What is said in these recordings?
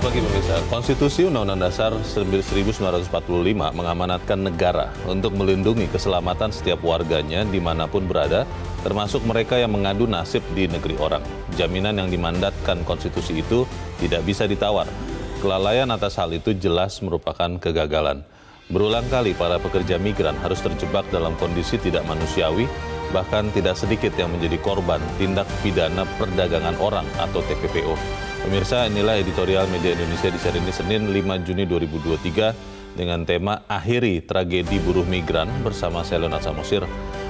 Selamat pagi pemirsa. Konstitusi Undang-Undang Dasar 1945 mengamanatkan negara untuk melindungi keselamatan setiap warganya dimanapun berada, termasuk mereka yang mengadu nasib di negeri orang. Jaminan yang dimandatkan konstitusi itu tidak bisa ditawar. Kelalaian atas hal itu jelas merupakan kegagalan. Berulang kali para pekerja migran harus terjebak dalam kondisi tidak manusiawi, bahkan tidak sedikit yang menjadi korban tindak pidana perdagangan orang atau TPPO. Pemirsa, inilah editorial Media Indonesia di seri ini Senin 5 Juni 2023 dengan tema Akhiri Tragedi Buruh Migran bersama saya Leonard Samosir.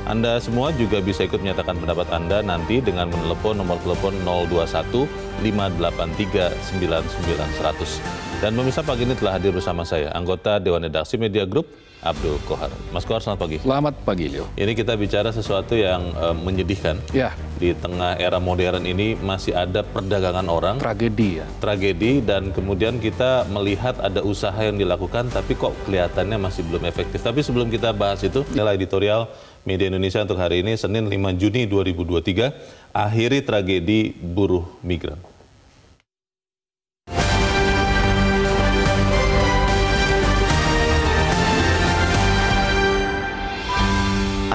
Anda semua juga bisa ikut menyatakan pendapat Anda nanti dengan menelepon nomor telepon 021 583 99 100. Dan pemirsa, pagi ini telah hadir bersama saya anggota Dewan Redaksi Media Group Abdul Kohar. Mas Kohar, selamat pagi. Selamat pagi, Leo. Ini kita bicara sesuatu yang menyedihkan. Ya. Di tengah era modern ini masih ada perdagangan orang. Tragedi ya. Tragedi, dan kemudian kita melihat ada usaha yang dilakukan tapi kok kelihatannya masih belum efektif. Tapi sebelum kita bahas itu, inilah editorial Media Indonesia untuk hari ini Senin 5 Juni 2023, Akhiri Tragedi Buruh Migran.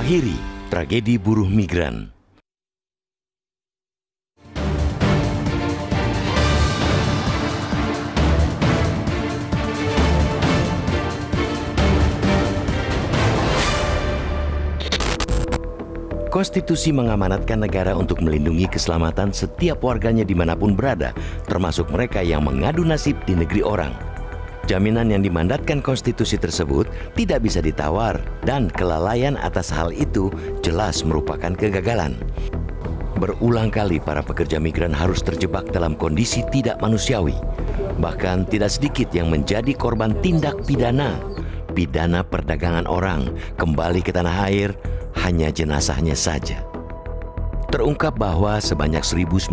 Akhiri tragedi buruh migran. Konstitusi mengamanatkan negara untuk melindungi keselamatan setiap warganya dimanapun berada, termasuk mereka yang mengadu nasib di negeri orang. Jaminan yang dimandatkan konstitusi tersebut tidak bisa ditawar, dan kelalaian atas hal itu jelas merupakan kegagalan. Berulang kali para pekerja migran harus terjebak dalam kondisi tidak manusiawi. Bahkan tidak sedikit yang menjadi korban tindak pidana perdagangan orang kembali ke tanah air, hanya jenazahnya saja. Terungkap bahwa sebanyak 1.900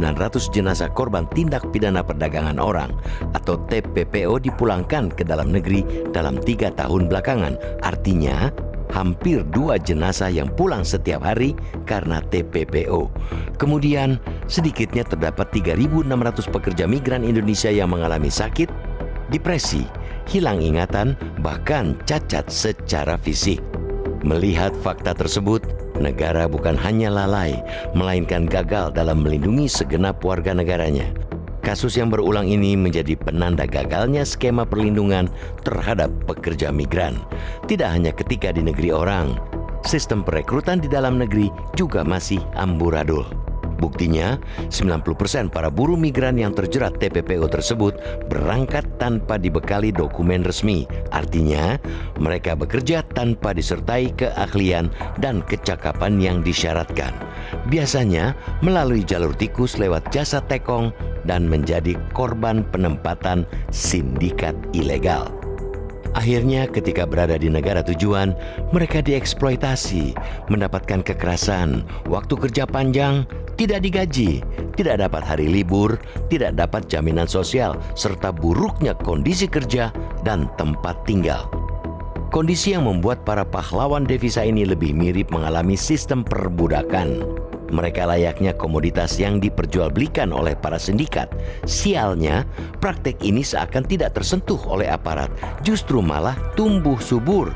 jenazah korban tindak pidana perdagangan orang atau TPPO dipulangkan ke dalam negeri dalam 3 tahun belakangan. Artinya, hampir 2 jenazah yang pulang setiap hari karena TPPO. Kemudian, sedikitnya terdapat 3.600 pekerja migran Indonesia yang mengalami sakit, depresi, hilang ingatan, bahkan cacat secara fisik. Melihat fakta tersebut, negara bukan hanya lalai, melainkan gagal dalam melindungi segenap warga negaranya. Kasus yang berulang ini menjadi penanda gagalnya skema perlindungan terhadap pekerja migran. Tidak hanya ketika di negeri orang, sistem perekrutan di dalam negeri juga masih amburadul. Buktinya, 90% para buruh migran yang terjerat TPPO tersebut berangkat tanpa dibekali dokumen resmi. Artinya, mereka bekerja tanpa disertai keahlian dan kecakapan yang disyaratkan. Biasanya melalui jalur tikus lewat jasa tekong dan menjadi korban penempatan sindikat ilegal. Akhirnya ketika berada di negara tujuan, mereka dieksploitasi, mendapatkan kekerasan, waktu kerja panjang, tidak digaji, tidak dapat hari libur, tidak dapat jaminan sosial, serta buruknya kondisi kerja dan tempat tinggal. Kondisi yang membuat para pahlawan devisa ini lebih mirip mengalami sistem perbudakan. Mereka layaknya komoditas yang diperjualbelikan oleh para sindikat. Sialnya, praktek ini seakan tidak tersentuh oleh aparat, justru malah tumbuh subur.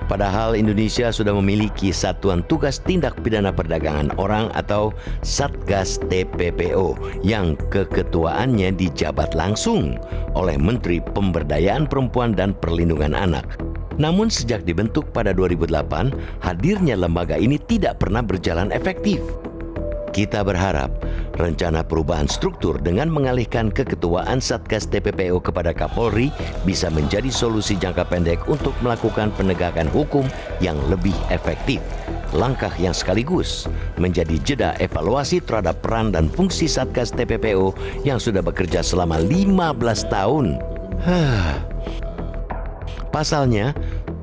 Padahal Indonesia sudah memiliki Satuan Tugas Tindak Pidana Perdagangan Orang atau Satgas TPPO yang keketuaannya dijabat langsung oleh Menteri Pemberdayaan Perempuan dan Perlindungan Anak. Namun sejak dibentuk pada 2008, hadirnya lembaga ini tidak pernah berjalan efektif. Kita berharap rencana perubahan struktur dengan mengalihkan keketuaan Satgas TPPO kepada Kapolri bisa menjadi solusi jangka pendek untuk melakukan penegakan hukum yang lebih efektif. Langkah yang sekaligus menjadi jeda evaluasi terhadap peran dan fungsi Satgas TPPO yang sudah bekerja selama 15 tahun. Pasalnya,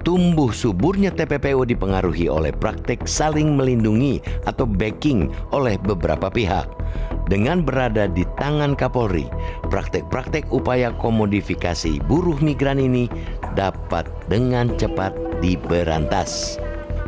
tumbuh suburnya TPPO dipengaruhi oleh praktek saling melindungi atau backing oleh beberapa pihak. Dengan berada di tangan Kapolri, praktek-praktek upaya komodifikasi buruh migran ini dapat dengan cepat diberantas.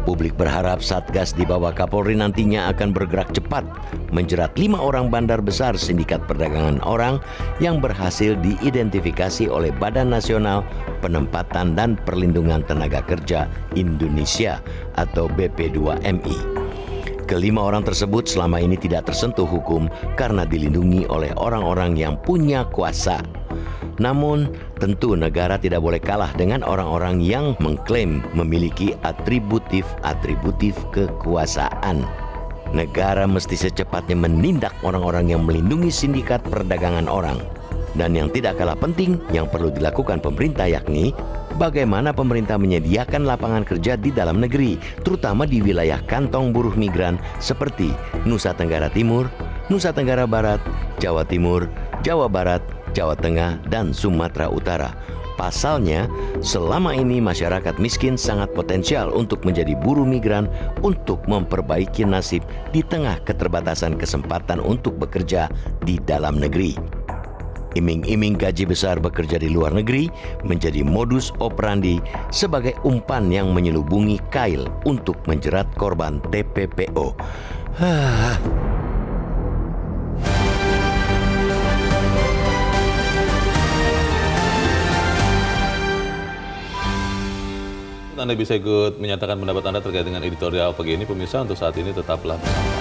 Publik berharap Satgas di bawah Kapolri nantinya akan bergerak cepat menjerat 5 orang bandar besar sindikat perdagangan orang yang berhasil diidentifikasi oleh Badan Nasional Penempatan dan Perlindungan Tenaga Kerja Indonesia atau BP2MI. Kelima orang tersebut selama ini tidak tersentuh hukum karena dilindungi oleh orang-orang yang punya kuasa. Namun, tentu negara tidak boleh kalah dengan orang-orang yang mengklaim memiliki atributif kekuasaan. Negara mesti secepatnya menindak orang-orang yang melindungi sindikat perdagangan orang. Dan yang tidak kalah penting yang perlu dilakukan pemerintah yakni bagaimana pemerintah menyediakan lapangan kerja di dalam negeri, terutama di wilayah kantong buruh migran seperti Nusa Tenggara Timur, Nusa Tenggara Barat, Jawa Timur, Jawa Barat, Jawa Tengah, dan Sumatera Utara. Pasalnya, selama ini masyarakat miskin sangat potensial untuk menjadi buruh migran untuk memperbaiki nasib di tengah keterbatasan kesempatan untuk bekerja di dalam negeri. Iming-iming gaji besar bekerja di luar negeri menjadi modus operandi sebagai umpan yang menyelubungi kail untuk menjerat korban TPPO. Anda bisa ikut menyatakan pendapat Anda terkait dengan editorial pagi ini. Pemirsa, untuk saat ini tetaplah bersama.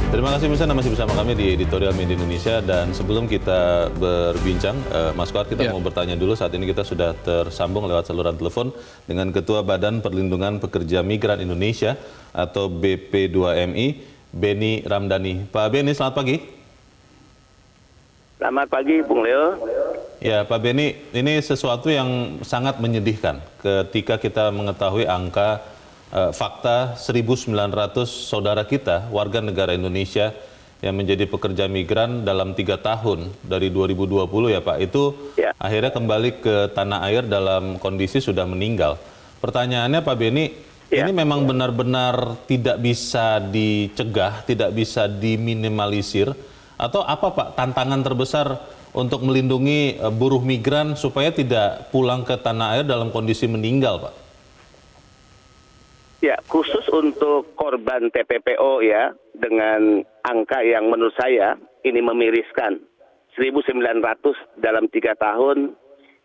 Terima kasih pemirsa, masih bersama kami di Editorial Media Indonesia. Dan sebelum kita berbincang, Mas Kuat, kita mau bertanya dulu. Saat ini kita sudah tersambung lewat saluran telepon dengan Ketua Badan Perlindungan Pekerja Migran Indonesia atau BP2MI, Beni Ramdhani. Pak Beni, selamat pagi. Selamat pagi, Bung Leo. Ya, Pak Beni, ini sesuatu yang sangat menyedihkan ketika kita mengetahui angka fakta 1.900 saudara kita, warga negara Indonesia yang menjadi pekerja migran dalam 3 tahun dari 2020 ya Pak, itu akhirnya kembali ke tanah air dalam kondisi sudah meninggal. Pertanyaannya Pak Beni, ini memang benar-benar tidak bisa dicegah, tidak bisa diminimalisir, atau apa Pak tantangan terbesar untuk melindungi buruh migran supaya tidak pulang ke tanah air dalam kondisi meninggal Pak? Ya, khusus untuk korban TPPO ya, dengan angka yang menurut saya ini memiriskan. 1.900 dalam 3 tahun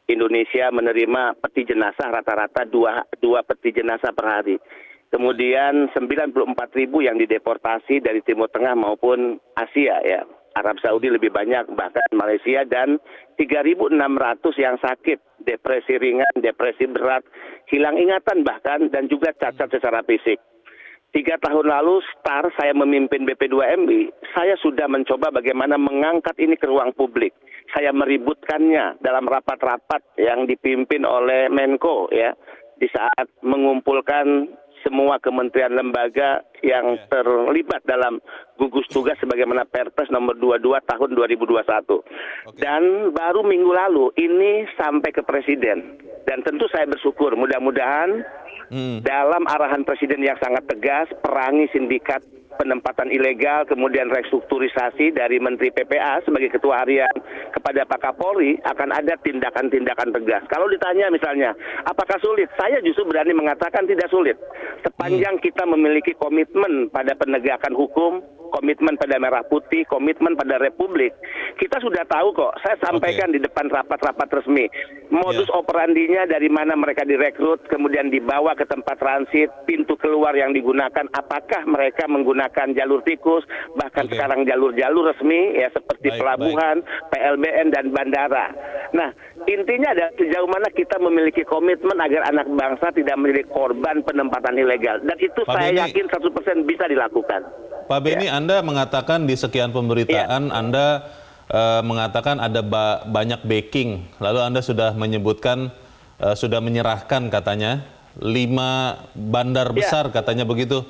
Indonesia menerima peti jenazah rata-rata dua peti jenazah per hari. Kemudian 94.000 yang dideportasi dari Timur Tengah maupun Asia ya. Arab Saudi lebih banyak, bahkan Malaysia, dan 3.600 yang sakit, depresi ringan, depresi berat, hilang ingatan bahkan, dan juga cacat secara fisik. 3 tahun lalu start saya memimpin BP2MI, saya sudah mencoba bagaimana mengangkat ini ke ruang publik. Saya meributkannya dalam rapat-rapat yang dipimpin oleh Menko ya, di saat mengumpulkan semua kementerian lembaga yang terlibat dalam gugus tugas sebagaimana Perpres nomor 22 tahun 2021. Dan baru minggu lalu ini sampai ke Presiden. Dan tentu saya bersyukur mudah-mudahan dalam arahan Presiden yang sangat tegas, perangi sindikat penempatan ilegal, kemudian restrukturisasi dari Menteri PPA sebagai Ketua Harian kepada Pak Kapolri, akan ada tindakan-tindakan tegas. Kalau ditanya misalnya, apakah sulit? Saya justru berani mengatakan tidak sulit. Sepanjang kita memiliki komitmen pada penegakan hukum, komitmen pada merah putih, komitmen pada Republik, kita sudah tahu kok. Saya sampaikan di depan rapat-rapat resmi. Modus operandinya dari mana mereka direkrut, kemudian dibawa ke tempat transit, pintu keluar yang digunakan, apakah mereka menggunakan jalur tikus, bahkan sekarang jalur-jalur resmi ya seperti pelabuhan, PLBN, dan bandara. Nah, intinya adalah sejauh mana kita memiliki komitmen agar anak bangsa tidak menjadi korban penempatan ilegal. Dan itu Pak saya Beni, yakin 100% bisa dilakukan. Pak Beni, Anda mengatakan di sekian pemberitaan, Anda mengatakan ada banyak backing. Lalu Anda sudah menyebutkan, sudah menyerahkan katanya 5 bandar besar katanya begitu.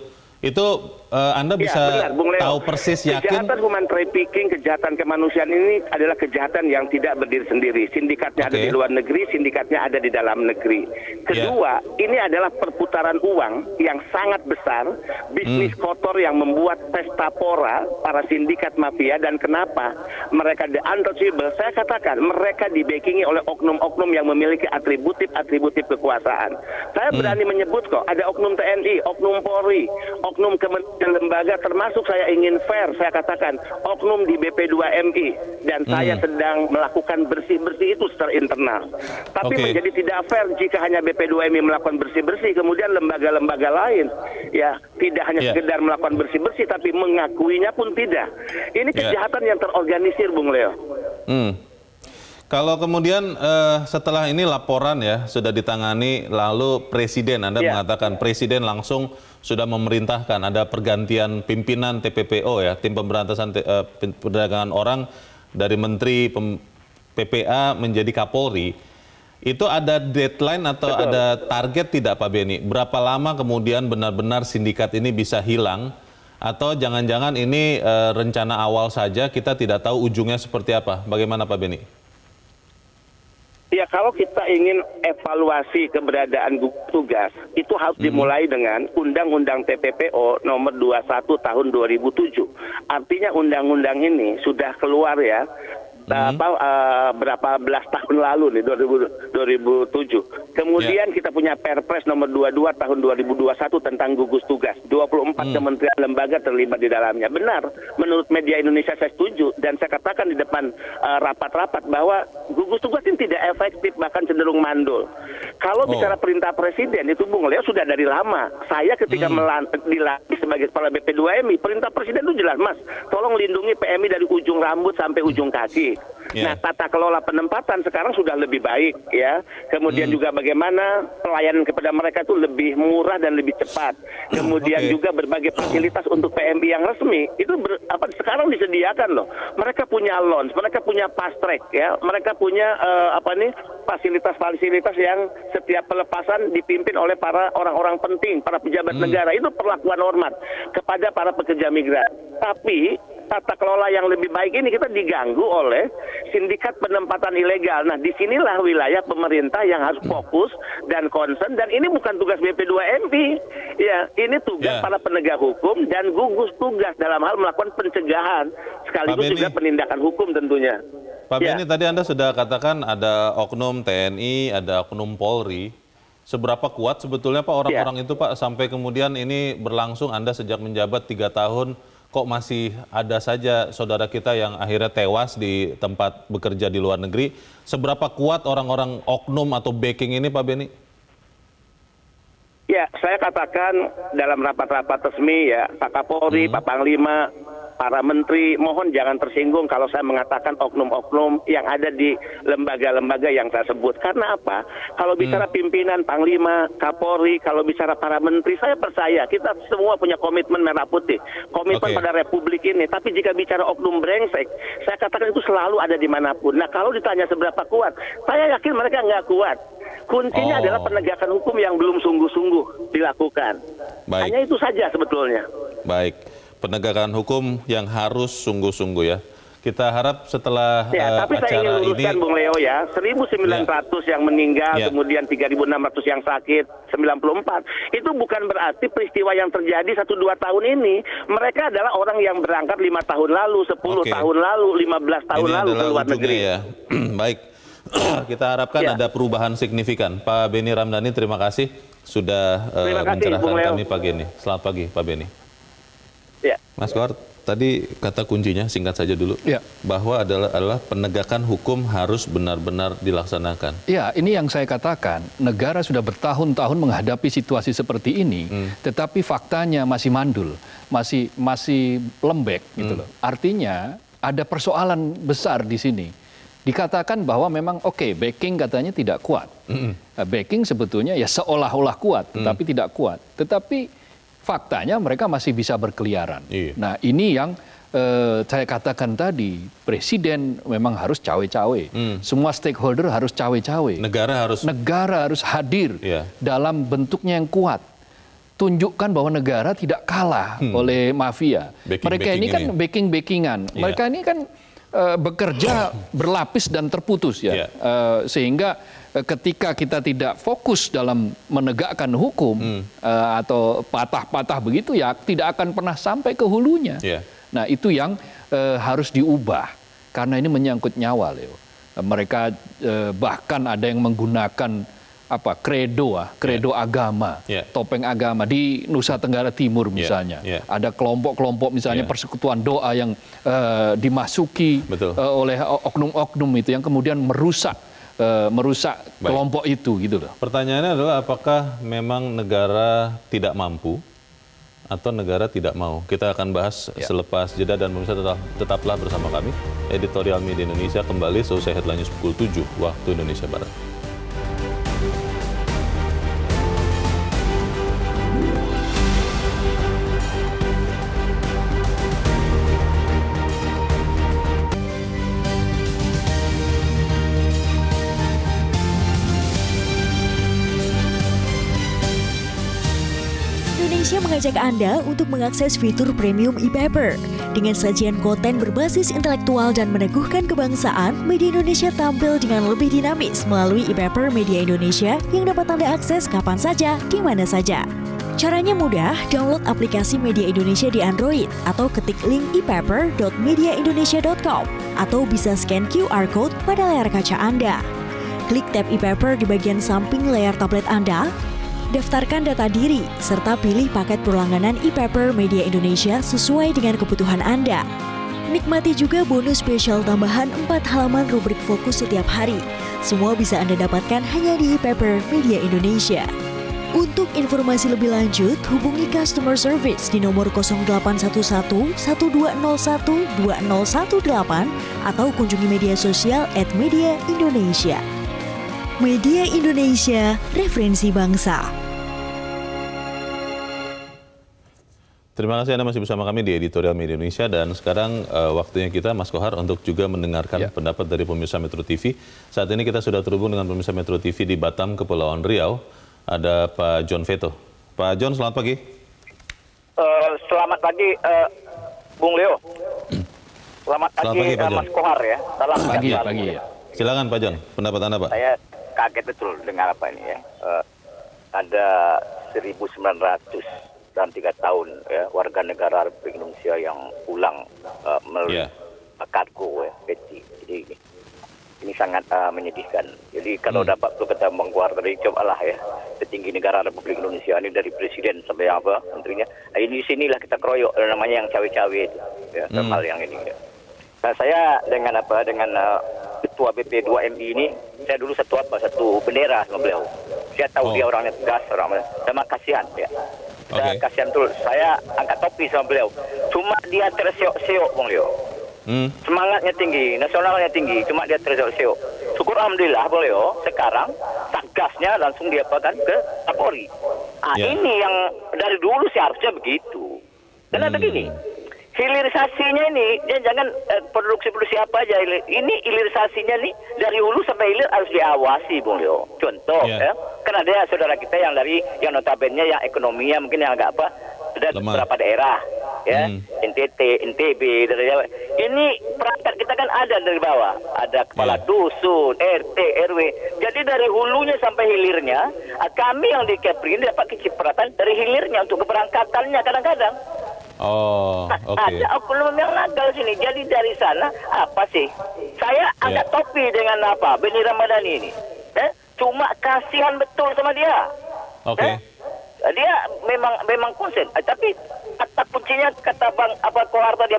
Itu Anda bisa benar, Bung Leo. tahu persis yakin? Kejahatan human trafficking, kejahatan kemanusiaan ini adalah kejahatan yang tidak berdiri sendiri. Sindikatnya ada di luar negeri, sindikatnya ada di dalam negeri. Kedua, ini adalah perputaran uang yang sangat besar, bisnis kotor yang membuat pesta pora para sindikat mafia. Dan kenapa mereka the untouchable? Saya katakan mereka dibackingi oleh oknum-oknum yang memiliki atributif kekuasaan. Saya berani menyebut kok, ada oknum TNI, oknum Polri, oknum kementerian lembaga, termasuk saya ingin fair, saya katakan oknum di BP2MI, dan saya sedang melakukan bersih-bersih itu secara internal. Tapi menjadi tidak fair jika hanya BP2MI melakukan bersih-bersih, kemudian lembaga-lembaga lain ya tidak hanya sekedar melakukan bersih-bersih, tapi mengakuinya pun tidak. Ini kejahatan yang terorganisir, Bung Leo. Kalau kemudian setelah ini laporan ya sudah ditangani, lalu Presiden, Anda mengatakan Presiden langsung sudah memerintahkan ada pergantian pimpinan TPPO ya, tim pemberantasan perdagangan orang, dari Menteri PPA menjadi Kapolri. Itu ada deadline atau ada target tidak Pak Beni? Berapa lama kemudian benar-benar sindikat ini bisa hilang? Atau jangan-jangan ini rencana awal saja, kita tidak tahu ujungnya seperti apa? Bagaimana Pak Beni? Ya, kalau kita ingin evaluasi keberadaan gugus tugas, itu harus dimulai dengan Undang-Undang TPPO nomor 21 tahun 2007. Artinya undang-undang ini sudah keluar ya, berapa belas tahun lalu nih, 2007. Kemudian kita punya Perpres nomor 22 tahun 2021 tentang gugus tugas. 24 kementerian lembaga terlibat di dalamnya. Benar, menurut media Indonesia saya setuju, dan saya katakan di depan rapat-rapat bahwa gugus tugas ini tidak efektif, bahkan cenderung mandul. Kalau bicara perintah Presiden itu, Bung Leo, sudah dari lama. Saya ketika dilatih sebagai kepala BP2MI, perintah Presiden itu jelas, Mas, tolong lindungi PMI dari ujung rambut sampai ujung kaki. Nah, tata kelola penempatan sekarang sudah lebih baik ya. Kemudian juga bagaimana pelayanan kepada mereka itu lebih murah dan lebih cepat. Kemudian juga berbagai fasilitas untuk PMI yang resmi itu sekarang disediakan loh. Mereka punya lounge, mereka punya fast track ya. Mereka punya fasilitas-fasilitas yang setiap pelepasan dipimpin oleh para orang-orang penting, para pejabat negara. Itu perlakuan hormat kepada para pekerja migran. Tapi tata kelola yang lebih baik ini kita diganggu oleh sindikat penempatan ilegal. Nah, disinilah wilayah pemerintah yang harus fokus dan concern, dan ini bukan tugas BP2MI. Ya, ini tugas para penegak hukum dan gugus tugas dalam hal melakukan pencegahan sekaligus juga penindakan hukum tentunya. Pak Beni, tadi Anda sudah katakan ada oknum TNI, ada oknum Polri. Seberapa kuat sebetulnya Pak orang-orang itu Pak, sampai kemudian ini berlangsung, Anda sejak menjabat 3 tahun, kok masih ada saja saudara kita yang akhirnya tewas di tempat bekerja di luar negeri. Seberapa kuat orang-orang oknum atau backing ini Pak Beni? Ya, saya katakan dalam rapat-rapat resmi ya, Pak Kapolri, Pak Panglima, para menteri, mohon jangan tersinggung kalau saya mengatakan oknum-oknum yang ada di lembaga-lembaga yang saya sebut. Karena apa? Kalau bicara pimpinan, Panglima, Kapolri, kalau bicara para menteri, saya percaya kita semua punya komitmen merah putih, komitmen pada republik ini. Tapi jika bicara oknum brengsek, saya katakan itu selalu ada dimanapun. Nah, kalau ditanya seberapa kuat, saya yakin mereka nggak kuat. Kuncinya adalah penegakan hukum yang belum sungguh-sungguh dilakukan. Hanya itu saja sebetulnya. Baik. Penegakan hukum yang harus sungguh-sungguh ya. Kita harap setelah tapi acara saya ingin luruskan, ini, Bung Leo ya, 1.900 yang meninggal, kemudian 3.600 yang sakit, 94. Itu bukan berarti peristiwa yang terjadi 1-2 tahun ini. Mereka adalah orang yang berangkat 5 tahun lalu, 10 tahun lalu, 15 tahun lalu ke luar negeri. Ya. Baik, kita harapkan ada perubahan signifikan. Pak Beni Ramdhani, terima kasih sudah mencerahkan kami pagi ini. Selamat pagi, Pak Beni. Ya. Mas Kohar, tadi kata kuncinya singkat saja dulu, bahwa adalah penegakan hukum harus benar-benar dilaksanakan. Ya, ini yang saya katakan, negara sudah bertahun-tahun menghadapi situasi seperti ini, tetapi faktanya masih mandul, masih lembek gitu loh. Artinya ada persoalan besar di sini. Dikatakan bahwa memang backing katanya tidak kuat. Backing sebetulnya ya seolah-olah kuat, tetapi tidak kuat. Tetapi faktanya mereka masih bisa berkeliaran. Nah, ini yang saya katakan tadi, Presiden memang harus cawe-cawe. Semua stakeholder harus cawe-cawe. Negara harus hadir dalam bentuknya yang kuat. tunjukkan bahwa negara tidak kalah oleh mafia. Mereka ini kan backing-backingan. Mereka ini kan bekerja berlapis dan terputus ya. Sehingga ketika kita tidak fokus dalam menegakkan hukum atau patah-patah begitu ya tidak akan pernah sampai ke hulunya. Nah itu yang harus diubah karena ini menyangkut nyawa, Leo. Mereka bahkan ada yang menggunakan kredo agama, topeng agama di Nusa Tenggara Timur misalnya. Ada kelompok-kelompok misalnya persekutuan doa yang dimasuki oleh oknum-oknum itu yang kemudian merusak kelompok itu gitu loh. Pertanyaannya adalah apakah memang negara tidak mampu atau negara tidak mau? Kita akan bahas selepas jeda dan pemirsa tetaplah bersama kami. Editorial Media Indonesia kembali seusai headline news pukul 7 waktu Indonesia Barat. Indonesia mengajak Anda untuk mengakses fitur premium e-paper. Dengan sajian konten berbasis intelektual dan meneguhkan kebangsaan, Media Indonesia tampil dengan lebih dinamis melalui e-paper Media Indonesia yang dapat Anda akses kapan saja, di mana saja. Caranya mudah, download aplikasi Media Indonesia di Android atau ketik link epaper.mediaindonesia.com atau bisa scan QR code pada layar kaca Anda. Klik tab e-paper di bagian samping layar tablet Anda, daftarkan data diri, serta pilih paket berlangganan e-paper Media Indonesia sesuai dengan kebutuhan Anda. Nikmati juga bonus spesial tambahan 4 halaman rubrik fokus setiap hari. Semua bisa Anda dapatkan hanya di e-paper Media Indonesia. Untuk informasi lebih lanjut, hubungi customer service di nomor 0811 1201 2018 atau kunjungi media sosial @Media Indonesia. Media Indonesia, referensi bangsa. Terima kasih Anda masih bersama kami di Editorial Media Indonesia dan sekarang waktunya kita Mas Kohar untuk juga mendengarkan pendapat dari pemirsa Metro TV. Saat ini kita sudah terhubung dengan pemirsa Metro TV di Batam, Kepulauan Riau. Ada Pak John Veto. Pak John, selamat pagi. Selamat pagi, Bung Leo. Selamat pagi, Mas Kohar ya. Salam pagi. Silakan Pak John, pendapat Anda Pak. Saya kaget betul dengar apa ini ya. Ada 1.900 dalam 3 tahun ya, warga negara Republik Indonesia yang pulang melalui kargo peti. Jadi ini sangat menyedihkan. Jadi kalau dapat kita mengeluarkan dari cobalah ya petinggi negara Republik Indonesia ini dari presiden sampai apa menterinya. Ini sinilah kita keroyok namanya yang cawe-cawe itu ya, hal yang ini. Ya. Nah, saya dengan ketua BP2MI ini, saya dulu satu bendera sama beliau. Saya tahu dia orangnya tegas, sama kasihan ya. Kasihan betul. Saya angkat topi sama beliau. Cuma dia terseok-seok, Bung Leo. Semangatnya tinggi, nasionalnya tinggi. Cuma dia terseok-seok. Syukur alhamdulillah, Bung Leo. Sekarang satgasnya langsung dia ke Kapolri. Ini yang dari dulu seharusnya begitu. Karena begini, hilirisasinya ini dia jangan produksi apa aja. Ini hilirisasinya nih dari hulu sampai hilir harus diawasi, Bung Leo. Contoh ya. Kan ada saudara kita yang yang notabene yang ekonominya mungkin yang agak ada beberapa daerah ya, NTT, NTB dari Jawa. Ini perangkat kita kan ada dari bawah, ada kepala dusun, RT, RW. Jadi dari hulunya sampai hilirnya, kami yang di Kepri ini dapat kecipratan dari hilirnya untuk keberangkatannya kadang-kadang. Ada oknum yang nakal sini. Jadi dari sana apa sih? Saya angkat topi dengan Beni Ramadhani ini. Cuma kasihan betul sama dia. Dia memang konsen. Tapi kata kuncinya kata Bang Kohar tadi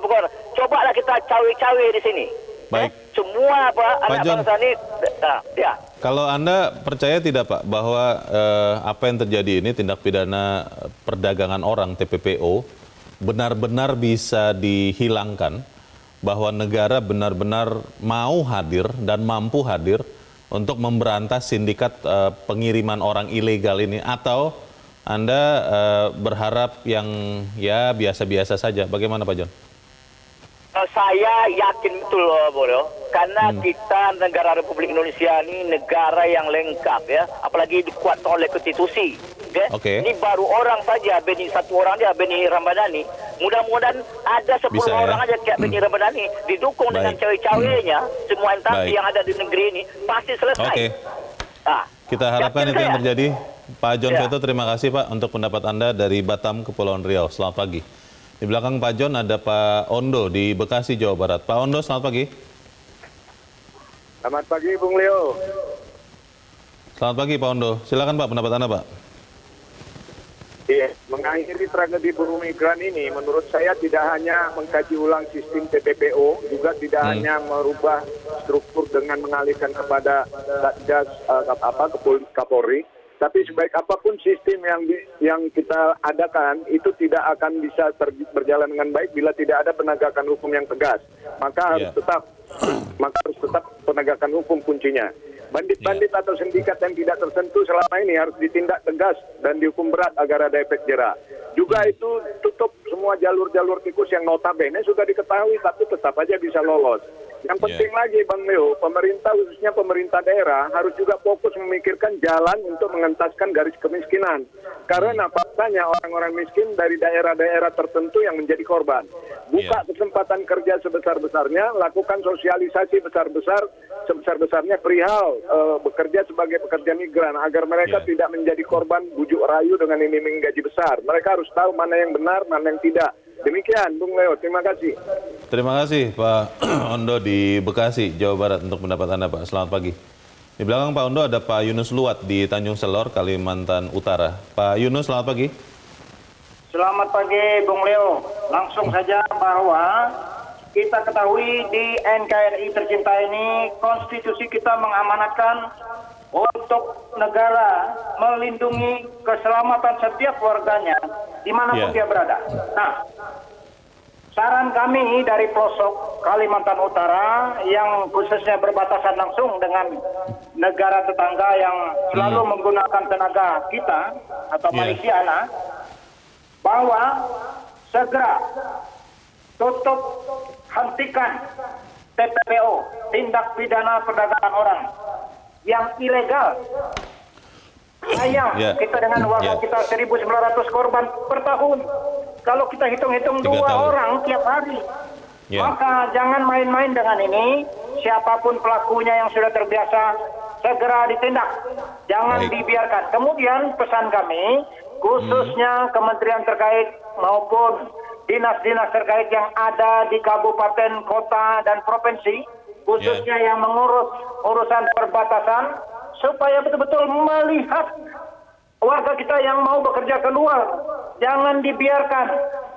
cobalah kita cawe-cawe di sini. Baik. Semua anak bangsa ini. Kalau Anda percaya tidak Pak bahwa apa yang terjadi ini tindak pidana perdagangan orang TPPO benar-benar bisa dihilangkan, bahwa negara benar-benar mau hadir dan mampu hadir untuk memberantas sindikat pengiriman orang ilegal ini, atau Anda berharap yang ya biasa-biasa saja? Bagaimana Pak John? Saya yakin betul loh, karena kita negara Republik Indonesia ini negara yang lengkap ya, apalagi dikuatkan oleh konstitusi. Ini baru orang saja, Beni satu orang dia, Beni Ramadhani. Mudah-mudahan ada 10 orang aja kayak Beni Ramadhani didukung dengan cewek-ceweknya, semua instansi yang ada di negeri ini pasti selesai. Kita harapkan itu yang terjadi. Pak John Veto, terima kasih Pak untuk pendapat Anda dari Batam, Kepulauan Riau. Selamat pagi. Di belakang Pak John ada Pak Ondo di Bekasi, Jawa Barat. Pak Ondo, selamat pagi. Selamat pagi, Bung Leo. Selamat pagi Pak Ondo. Silakan Pak, pendapat Anda Pak. Iya, mengakhiri tragedi buruh migran ini menurut saya tidak hanya mengkaji ulang sistem TPPO, juga tidak hanya merubah struktur dengan mengalihkan kepada Satgas Kapolri, tapi sebaik apapun sistem yang kita adakan itu tidak akan bisa berjalan dengan baik bila tidak ada penegakan hukum yang tegas. Maka harus tetap penegakan hukum kuncinya. Bandit-bandit atau sindikat yang tidak tersentuh selama ini harus ditindak tegas dan dihukum berat agar ada efek jera. Juga itu tutup semua jalur-jalur tikus yang notabene sudah diketahui tapi tetap aja bisa lolos. Yang penting lagi Bang Leo, pemerintah khususnya pemerintah daerah harus juga fokus memikirkan jalan untuk mengentaskan garis kemiskinan. Karena faktanya orang-orang miskin dari daerah-daerah tertentu yang menjadi korban. Buka kesempatan kerja sebesar-besarnya, lakukan sosialisasi sebesar-besarnya perihal bekerja sebagai pekerja migran agar mereka tidak menjadi korban bujuk rayu dengan iming-iming gaji besar. Mereka harus tahu mana yang benar, mana yang tidak. Demikian, Bung Leo. Terima kasih. Terima kasih Pak Ondo di Bekasi, Jawa Barat untuk pendapat Anda Pak. Selamat pagi. Di belakang Pak Ondo ada Pak Yunus Luat di Tanjung Selor, Kalimantan Utara. Pak Yunus, selamat pagi. Selamat pagi, Bung Leo. Langsung saja bahwa kita ketahui di NKRI tercinta ini, konstitusi kita mengamanatkan untuk negara melindungi keselamatan setiap warganya dimanapun dia berada. Nah, saran kami dari pelosok Kalimantan Utara yang khususnya berbatasan langsung dengan negara tetangga yang selalu menggunakan tenaga kita atau Malaysia, bahwa segera tutup, hentikan TPPO, tindak pidana perdagangan orang yang ilegal. Sayang kita dengan warga kita 1.900 korban per tahun. Kalau kita hitung-hitung 2 orang tiap hari. Maka jangan main-main dengan ini. Siapapun pelakunya yang sudah terbiasa segera ditindak. Jangan dibiarkan. Kemudian pesan kami khususnya kementerian terkait maupun dinas-dinas terkait yang ada di kabupaten, kota dan provinsi, khususnya yang mengurus urusan perbatasan, supaya betul-betul melihat warga kita yang mau bekerja keluar. Jangan dibiarkan,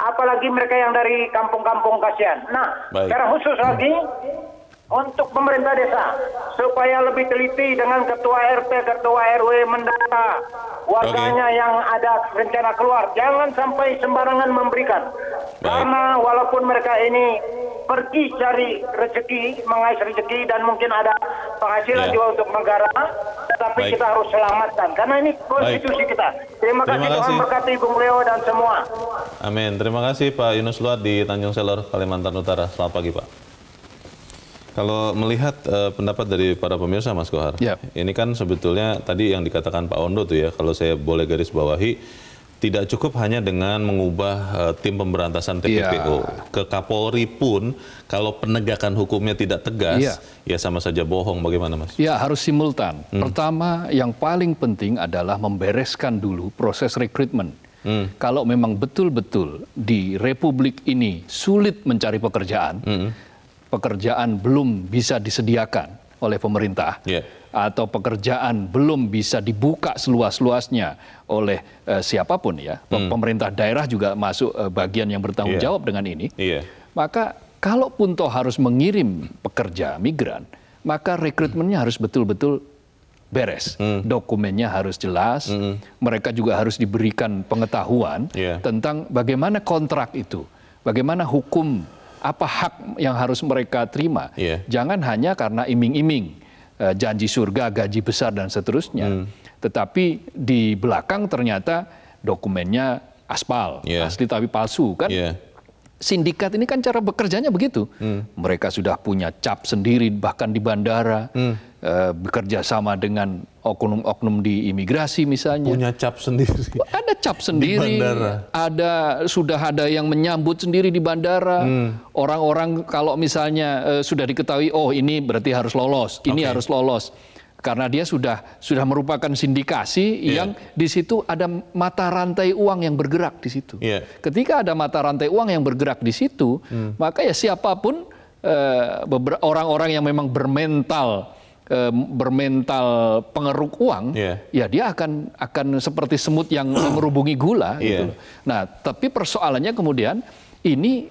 apalagi mereka yang dari kampung-kampung, kasihan. Nah, secara khusus lagi untuk pemerintah desa, supaya lebih teliti dengan ketua RT, ketua RW mendata warganya yang ada rencana keluar. Jangan sampai sembarangan memberikan. Karena walaupun mereka ini pergi cari rezeki, mengais rezeki dan mungkin ada penghasilan juga untuk negara, tapi kita harus selamatkan karena ini konstitusi kita. Terima kasih, Tuhan berkati Bung Leo dan semua. Amin. Terima kasih Pak Yunus Luat di Tanjung Selor, Kalimantan Utara. Selamat pagi Pak. Kalau melihat pendapat dari para pemirsa Mas Kohar, ini kan sebetulnya tadi yang dikatakan Pak Ondo tuh ya, kalau saya boleh garis bawahi, tidak cukup hanya dengan mengubah tim pemberantasan TPPO. Ke Kapolri pun kalau penegakan hukumnya tidak tegas, ya sama saja bohong. Bagaimana Mas? Ya harus simultan. Pertama yang paling penting adalah membereskan dulu proses rekrutmen. Kalau memang betul-betul di Republik ini sulit mencari pekerjaan, pekerjaan belum bisa disediakan oleh pemerintah, atau pekerjaan belum bisa dibuka seluas-luasnya oleh siapapun ya, pemerintah daerah juga masuk bagian yang bertanggung jawab dengan ini, maka kalaupun toh harus mengirim pekerja migran, maka rekrutmennya harus betul-betul beres, dokumennya harus jelas, mereka juga harus diberikan pengetahuan tentang bagaimana kontrak itu, bagaimana hukum, apa hak yang harus mereka terima. Jangan hanya karena iming-iming, janji surga, gaji besar dan seterusnya. Tetapi di belakang ternyata dokumennya aspal, asli tapi palsu kan. sindikat ini kan cara bekerjanya begitu. Mereka sudah punya cap sendiri bahkan di bandara, bekerja sama dengan oknum-oknum di imigrasi misalnya. Punya cap sendiri. Ada cap sendiri, sudah ada yang menyambut sendiri di bandara. Orang-orang kalau misalnya sudah diketahui, oh ini berarti harus lolos, ini harus lolos. Karena dia sudah merupakan sindikasi yang di situ ada mata rantai uang yang bergerak di situ. Ketika ada mata rantai uang yang bergerak di situ, maka ya siapapun orang-orang yang memang bermental pengeruk uang, ya dia akan seperti semut yang merubungi gula. Gitu. Nah, tapi persoalannya kemudian ini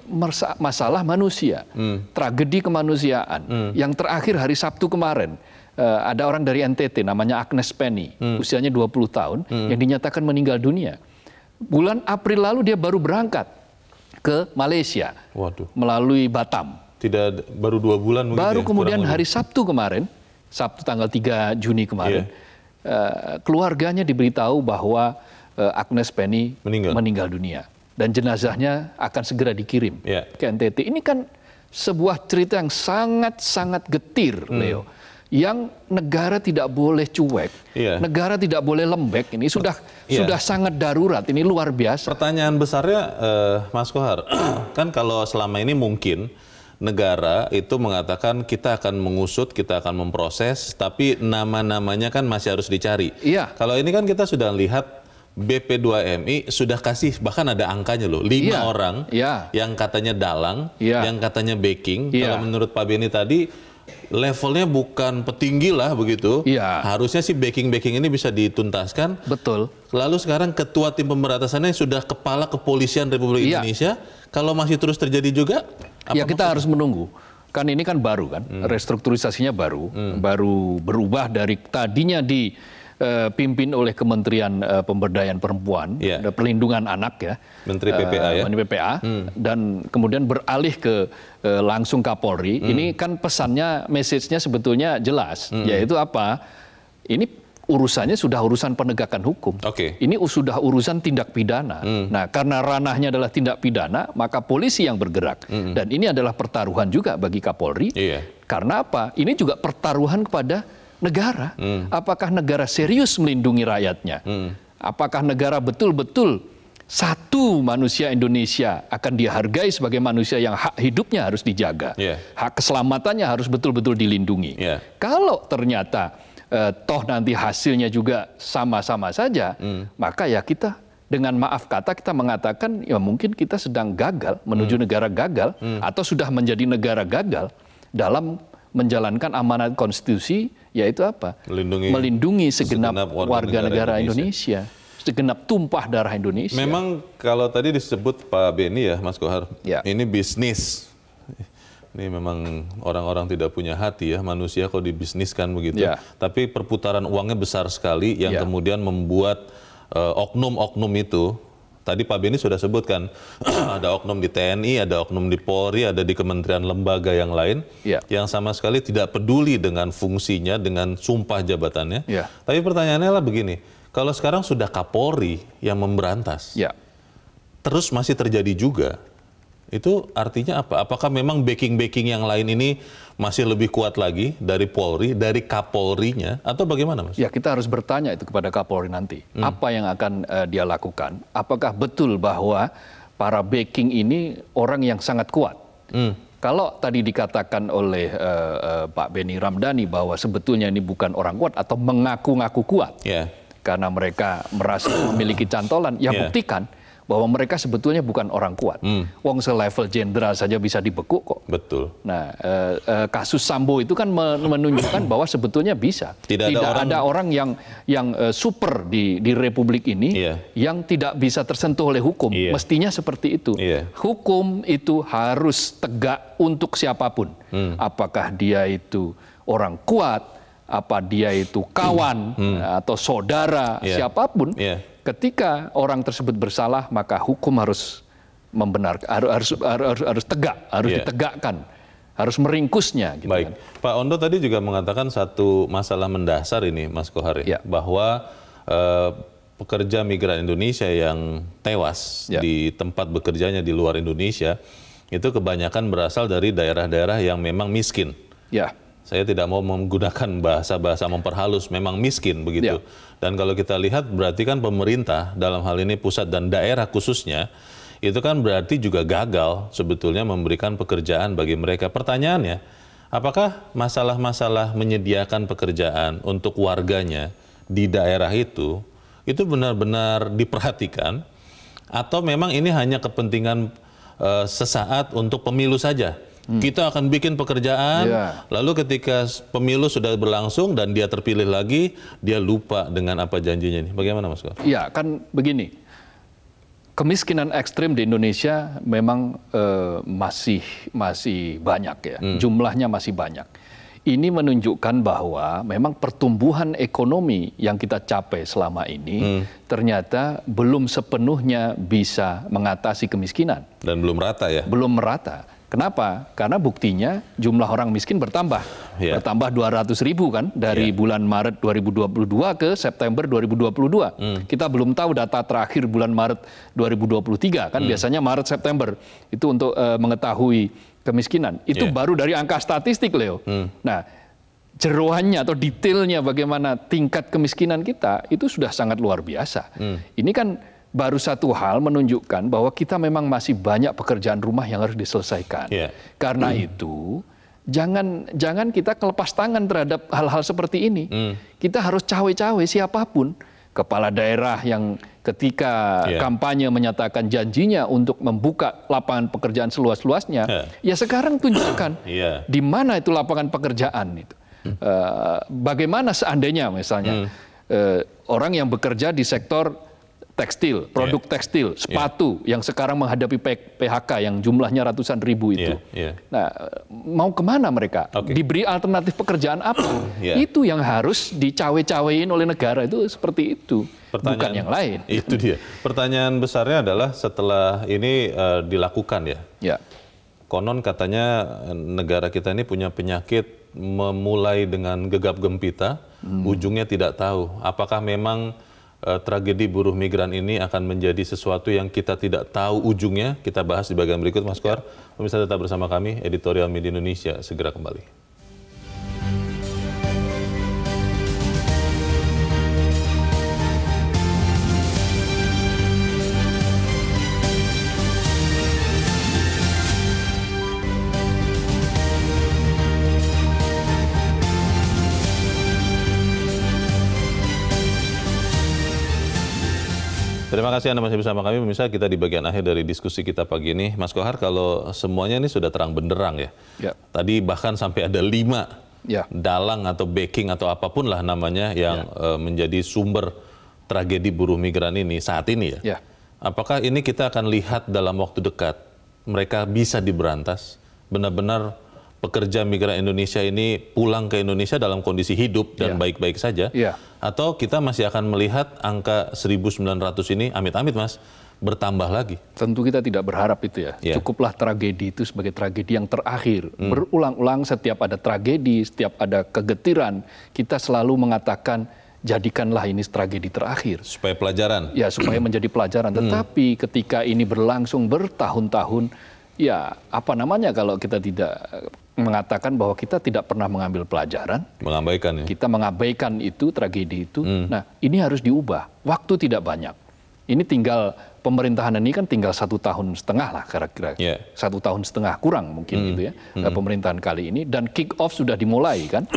masalah manusia, tragedi kemanusiaan. Yang terakhir hari Sabtu kemarin. Ada orang dari NTT namanya Agnes Penny, usianya 20 tahun, yang dinyatakan meninggal dunia. Bulan April lalu dia baru berangkat ke Malaysia melalui Batam. Baru 2 bulan mungkin. Baru kemudian hari Sabtu kemarin, Sabtu tanggal 3 Juni kemarin, keluarganya diberitahu bahwa Agnes Penny meninggal dunia. Dan jenazahnya akan segera dikirim ke NTT. Ini kan sebuah cerita yang sangat-sangat getir, Leo. Yang negara tidak boleh cuek, negara tidak boleh lembek, ini sudah sangat darurat, ini luar biasa. Pertanyaan besarnya, Mas Kohar, kan kalau selama ini mungkin negara itu mengatakan kita akan mengusut, kita akan memproses, tapi nama-namanya kan masih harus dicari. Kalau ini kan kita sudah lihat BP2MI sudah kasih, bahkan ada angkanya loh, 5 orang yang katanya dalang, yang katanya backing. Kalau menurut Pak Beni tadi, levelnya bukan petinggi lah begitu. Harusnya sih backing ini bisa dituntaskan. Betul. Lalu sekarang ketua tim pemberantasannya sudah kepala kepolisian Republik Indonesia. Kalau masih terus terjadi juga, kita harus menunggu. Kan ini kan baru kan, restrukturisasinya baru berubah dari tadinya dipimpin oleh Kementerian Pemberdayaan Perempuan, Perlindungan Anak Menteri PPA Menteri PPA, dan kemudian beralih ke langsung Kapolri. Ini kan pesannya, message-nya sebetulnya jelas, yaitu apa? Ini urusannya sudah urusan penegakan hukum. Ini sudah urusan tindak pidana. Nah, karena ranahnya adalah tindak pidana, maka polisi yang bergerak. Dan ini adalah pertaruhan juga bagi Kapolri. Karena apa? Ini juga pertaruhan kepada negara. Apakah negara serius melindungi rakyatnya? Apakah negara betul-betul satu manusia Indonesia akan dihargai sebagai manusia yang hak hidupnya harus dijaga, hak keselamatannya harus betul-betul dilindungi. Kalau ternyata toh nanti hasilnya juga sama-sama saja, maka ya kita dengan maaf kata kita mengatakan ya mungkin kita sedang gagal menuju negara gagal, atau sudah menjadi negara gagal dalam menjalankan amanat konstitusi, yaitu apa? Melindungi segenap warga negara Indonesia. Segenap tumpah darah Indonesia. Memang kalau tadi disebut Pak Beni ya, Mas Kohar, ini bisnis. Ini memang orang-orang tidak punya hati ya, manusia kok dibisniskan begitu. Tapi perputaran uangnya besar sekali yang kemudian membuat oknum-oknum itu, tadi Pak Beni sudah sebutkan, ada oknum di TNI, ada oknum di Polri, ada di kementerian lembaga yang lain, yang sama sekali tidak peduli dengan fungsinya, dengan sumpah jabatannya. Tapi pertanyaannya lah begini, kalau sekarang sudah Kapolri yang memberantas, terus masih terjadi juga, itu artinya apa? Apakah memang backing-backing yang lain ini masih lebih kuat lagi dari Polri, dari Kapolrinya, atau bagaimana, Mas? Ya, kita harus bertanya itu kepada Kapolri nanti. Apa yang akan dia lakukan? Apakah betul bahwa para backing ini orang yang sangat kuat? Kalau tadi dikatakan oleh Pak Beni Ramdhani bahwa sebetulnya ini bukan orang kuat atau mengaku-ngaku kuat, karena mereka merasa memiliki cantolan, ya buktikan bahwa mereka sebetulnya bukan orang kuat. Wong selevel jenderal saja bisa dibekuk kok. Betul. Nah, kasus Sambo itu kan menunjukkan bahwa sebetulnya bisa. Tidak ada orang yang super di Republik ini yang tidak bisa tersentuh oleh hukum. Mestinya seperti itu. Hukum itu harus tegak untuk siapapun. Apakah dia itu orang kuat, apa dia itu kawan atau saudara, siapapun, ketika orang tersebut bersalah, maka hukum harus membenarkan, harus tegak, harus ditegakkan, harus meringkusnya. Gitu. Baik, kan. Pak Ondo tadi juga mengatakan satu masalah mendasar ini, Mas Kohar, bahwa pekerja migran Indonesia yang tewas di tempat bekerjanya di luar Indonesia itu kebanyakan berasal dari daerah-daerah yang memang miskin. Ya. Saya tidak mau menggunakan bahasa-bahasa memperhalus, memang miskin begitu. Dan kalau kita lihat berarti kan pemerintah dalam hal ini pusat dan daerah khususnya itu kan berarti juga gagal sebetulnya memberikan pekerjaan bagi mereka. Pertanyaannya, apakah masalah-masalah menyediakan pekerjaan untuk warganya di daerah itu benar-benar diperhatikan atau memang ini hanya kepentingan sesaat untuk pemilu saja? Kita akan bikin pekerjaan, lalu ketika pemilu sudah berlangsung dan dia terpilih lagi, dia lupa dengan apa janjinya ini. Bagaimana Mas Kohar? Iya, kan begini. Kemiskinan ekstrim di Indonesia memang masih banyak ya. Jumlahnya masih banyak. Ini menunjukkan bahwa memang pertumbuhan ekonomi yang kita capai selama ini ternyata belum sepenuhnya bisa mengatasi kemiskinan. Dan belum rata ya? Belum merata. Kenapa? Karena buktinya jumlah orang miskin bertambah. Bertambah 200.000 kan dari bulan Maret 2022 ke September 2022. Kita belum tahu data terakhir bulan Maret 2023 kan biasanya Maret September itu untuk mengetahui kemiskinan. Itu baru dari angka statistik, Leo. Nah, jeroannya atau detailnya bagaimana tingkat kemiskinan kita itu sudah sangat luar biasa. Ini kan baru satu hal menunjukkan bahwa kita memang masih banyak pekerjaan rumah yang harus diselesaikan. Karena itu jangan kita kelepas tangan terhadap hal-hal seperti ini. Kita harus cawe-cawe siapapun, kepala daerah yang ketika kampanye menyatakan janjinya untuk membuka lapangan pekerjaan seluas-luasnya, ya sekarang tunjukkan di mana itu lapangan pekerjaan itu. Bagaimana seandainya misalnya orang yang bekerja di sektor tekstil, produk tekstil, sepatu yang sekarang menghadapi PHK yang jumlahnya ratusan ribu itu. Nah, mau kemana mereka? Diberi alternatif pekerjaan apa? Itu yang harus dicawe-cawein oleh negara itu seperti itu, bukan yang lain. Itu dia. Pertanyaan besarnya adalah setelah ini dilakukan ya. Konon katanya negara kita ini punya penyakit memulai dengan gegap gempita, ujungnya tidak tahu. Apakah memang tragedi buruh migran ini akan menjadi sesuatu yang kita tidak tahu ujungnya? Kita bahas di bagian berikut, Mas Kohar. Pemirsa tetap bersama kami, Editorial Media Indonesia segera kembali. Terima kasih Anda masih bersama kami, pemirsa. Kita di bagian akhir dari diskusi kita pagi ini. Mas Kohar, kalau semuanya ini sudah terang benderang ya. Tadi bahkan sampai ada 5 dalang atau backing atau apapun lah namanya yang menjadi sumber tragedi buruh migran ini saat ini ya. Apakah ini kita akan lihat dalam waktu dekat mereka bisa diberantas? Benar-benar pekerja migran Indonesia ini pulang ke Indonesia dalam kondisi hidup dan baik-baik saja? Atau kita masih akan melihat angka 1.900 ini, amit-amit Mas, bertambah lagi? Tentu kita tidak berharap itu ya. Cukuplah tragedi itu sebagai tragedi yang terakhir. Berulang-ulang setiap ada tragedi, setiap ada kegetiran, kita selalu mengatakan jadikanlah ini tragedi terakhir. Supaya pelajaran? Ya, supaya menjadi pelajaran. Tetapi ketika ini berlangsung bertahun-tahun, ya apa namanya kalau kita tidak mengatakan bahwa kita tidak pernah mengambil pelajaran, mengabaikan ya? Kita mengabaikan itu, tragedi itu. Nah, ini harus diubah. Waktu tidak banyak. Ini tinggal pemerintahan ini kan tinggal 1,5 tahun lah kira-kira. 1,5 tahun kurang mungkin gitu ya. Pemerintahan kali ini dan kick off sudah dimulai kan.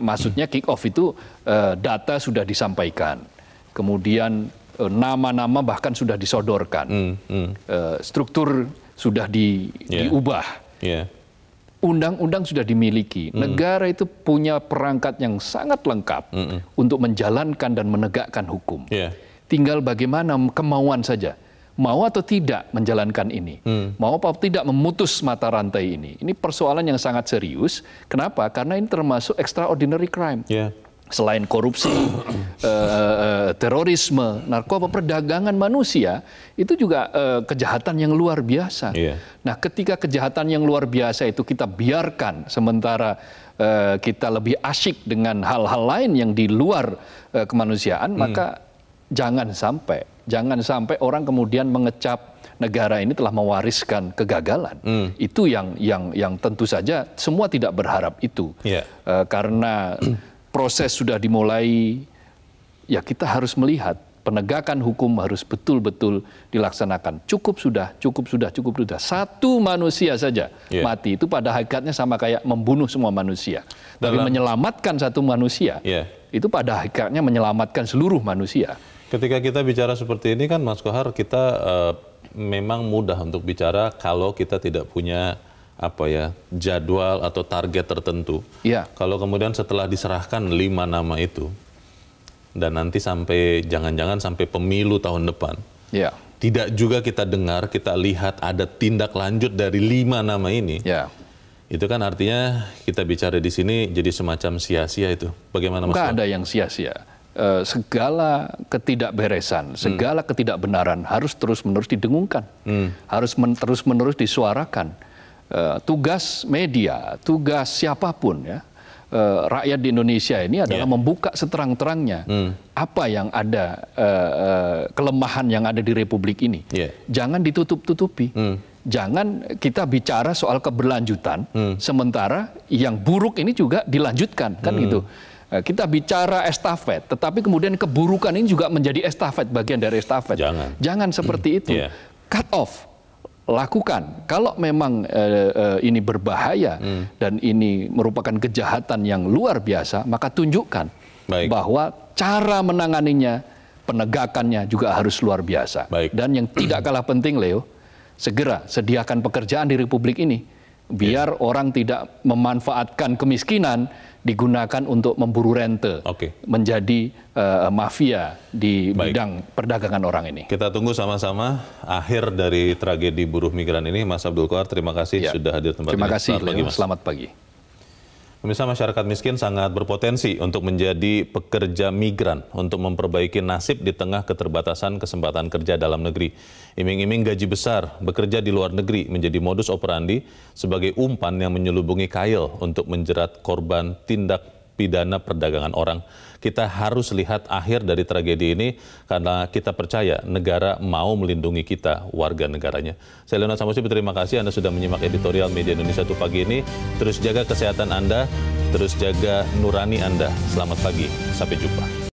Maksudnya kick off itu data sudah disampaikan. Kemudian nama-nama bahkan sudah disodorkan. Struktur sudah diubah. Undang-undang sudah dimiliki. Negara itu punya perangkat yang sangat lengkap untuk menjalankan dan menegakkan hukum. Tinggal bagaimana kemauan saja. Mau atau tidak menjalankan ini. Mau atau tidak memutus mata rantai ini. Ini persoalan yang sangat serius. Kenapa? Karena ini termasuk extraordinary crime. Selain korupsi, terorisme, narkoba, perdagangan manusia, itu juga kejahatan yang luar biasa. Nah, ketika kejahatan yang luar biasa itu kita biarkan, sementara kita lebih asyik dengan hal-hal lain yang di luar kemanusiaan, maka jangan sampai orang kemudian mengecap negara ini telah mewariskan kegagalan. Itu yang tentu saja semua tidak berharap itu. Karena proses sudah dimulai, ya kita harus melihat penegakan hukum harus betul-betul dilaksanakan. Cukup sudah. Satu manusia saja mati, itu pada hakikatnya sama kayak membunuh semua manusia. Tapi menyelamatkan satu manusia, itu pada hakikatnya menyelamatkan seluruh manusia. Ketika kita bicara seperti ini kan Mas Kohar, kita memang mudah untuk bicara kalau kita tidak punya jadwal atau target tertentu. Kalau kemudian setelah diserahkan 5 nama itu, dan nanti sampai jangan-jangan sampai pemilu tahun depan, tidak juga kita dengar, kita lihat ada tindak lanjut dari 5 nama ini. Itu kan artinya kita bicara di sini jadi semacam sia-sia itu. Bagaimana Mas? Nggak ada yang sia-sia. Segala ketidakberesan, segala ketidakbenaran harus terus-menerus didengungkan, harus terus-menerus disuarakan. Tugas media, tugas siapapun ya, rakyat di Indonesia ini adalah membuka seterang-terangnya apa yang ada, kelemahan yang ada di Republik ini. Jangan ditutup-tutupi. Jangan kita bicara soal keberlanjutan, sementara yang buruk ini juga dilanjutkan, kan gitu. Kita bicara estafet, tetapi kemudian keburukan ini juga menjadi estafet, bagian dari estafet. Jangan seperti itu. Cut off, lakukan. Kalau memang ini berbahaya dan ini merupakan kejahatan yang luar biasa, maka tunjukkan bahwa cara menanganinya, penegakannya juga harus luar biasa. Dan yang tidak kalah penting, Leo, segera sediakan pekerjaan di Republik ini, biar orang tidak memanfaatkan kemiskinan digunakan untuk memburu rente, menjadi mafia di bidang perdagangan orang ini. Kita tunggu sama-sama akhir dari tragedi buruh migran ini. Mas Abdul Qohar, terima kasih sudah hadir tempat ini. Terima kasih, selamat pagi. Pemirsa, masyarakat miskin sangat berpotensi untuk menjadi pekerja migran untuk memperbaiki nasib di tengah keterbatasan kesempatan kerja dalam negeri. Iming-iming gaji besar, bekerja di luar negeri menjadi modus operandi sebagai umpan yang menyelubungi kail untuk menjerat korban tindak pidana perdagangan orang. Kita harus lihat akhir dari tragedi ini karena kita percaya negara mau melindungi kita, warga negaranya. Saya Leonard Samosir, terima kasih Anda sudah menyimak editorial Media Indonesia pagi ini. Terus jaga kesehatan Anda, terus jaga nurani Anda. Selamat pagi, sampai jumpa.